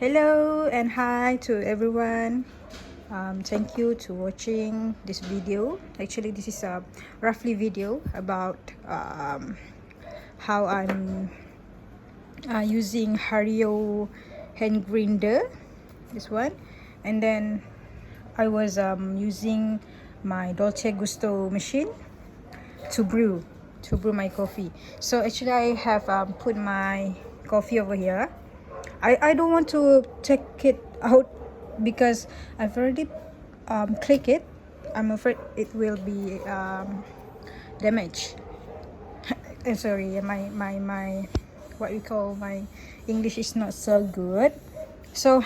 Hello and hi to everyone. Thank you to watching this video. Actually, this is a roughly video about how I'm using Hario hand grinder, this one, and then I was using my Dolce Gusto machine to brew my coffee. So actually I have put my coffee over here. I don't want to take it out because I've already clicked it. I'm afraid it will be damaged. I'm sorry, my what we call my English is not so good. So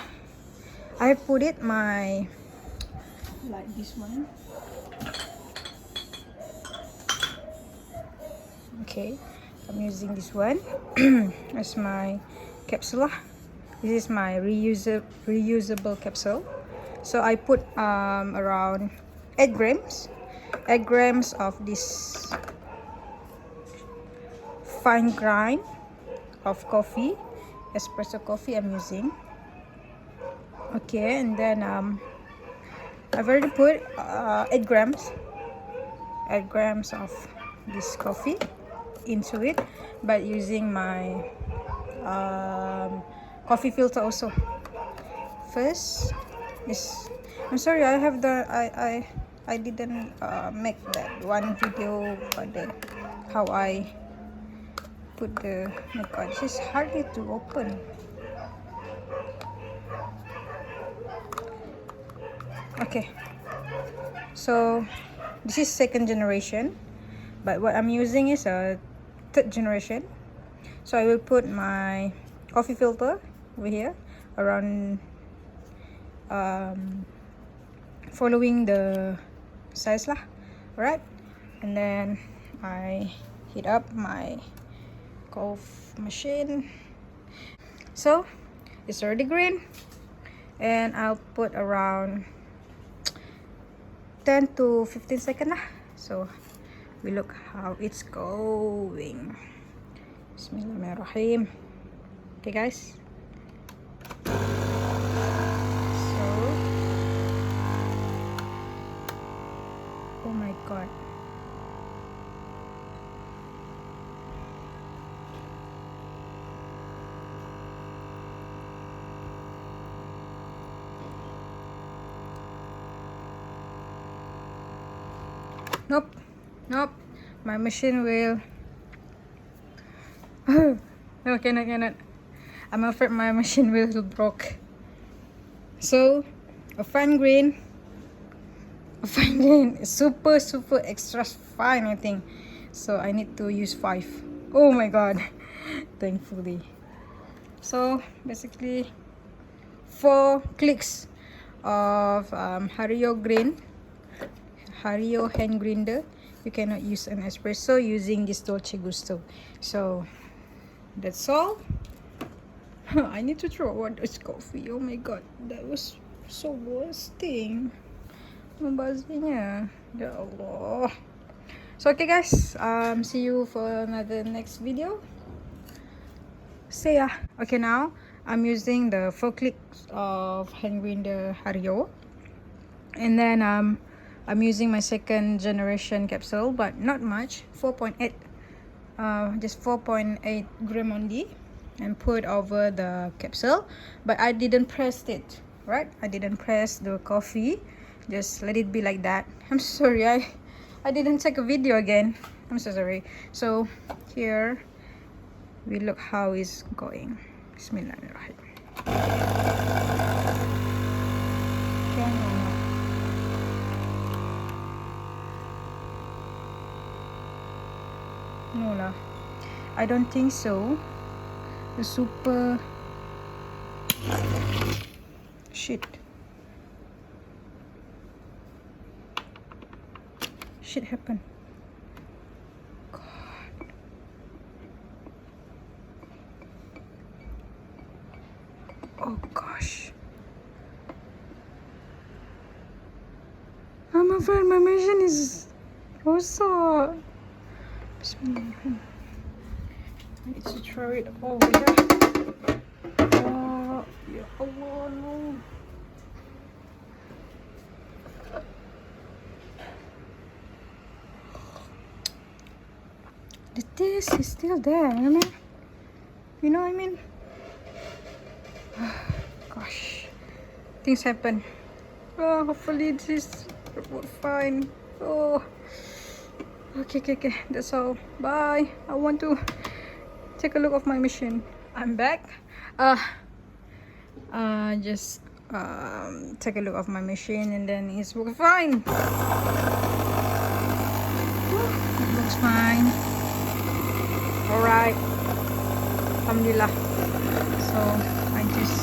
I put it like this one. Okay, I'm using this one as my capsule. This is my reusable capsule. So I put around 8 grams of this fine grind of coffee, espresso coffee I'm using. Okay, and then I've already put 8 grams of this coffee into it, but using my coffee filter also. First is, I'm sorry, I have the I didn't make that one video for the how I put the milk. This is hardly to open. Okay, so this is second generation, but what I'm using is a third generation. So I will put my coffee filter over here around following the size lah, right? And then I heat up my coffee machine. So it's already green, and I'll put around 10 to 15 seconds lah. So we look how it's going. Bismillahirrahmanirrahim. Okay guys, so oh my god, nope, my machine will no, cannot. I'm afraid my machine will broke. So a fine grain is super extra fine, I think. So I need to use 5. Oh my god, thankfully. So basically 4 clicks of Hario hand grinder. You cannot use an espresso using this Dolce Gusto. So that's all. I need to throw out this coffee. Oh my god, that was so worst thing. Membazirnya, ya Allah. So okay guys, see you for another next video. See ya. Okay, now I'm using the 4 clicks of hand grinder Hario, and then I'm using my second generation capsule, but not much, 4.8 just 4.8 gram only, and put over the capsule. But I didn't press it, right? I didn't press the coffee, just let it be like that. I'm sorry, I didn't take a video again. I'm so sorry. So here we look how it's going. Bismillahirrahmanirrahim. No lah, I don't think so. The super shit happened. God. Oh gosh, I'm afraid my machine is also. Bismillah. I need to throw it over here. Oh, yeah. Oh. the taste is still there, you know? You know what I mean? Gosh, things happen. Oh, hopefully this is fine. Oh, okay. That's all. Bye. I want to take a look of my machine. I'm back. Just take a look of my machine, and then it's working fine. It looks fine. All right. Alhamdulillah. So I just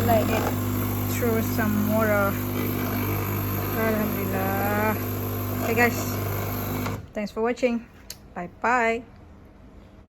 let it through some water. Alhamdulillah. Okay guys, thanks for watching. Bye bye.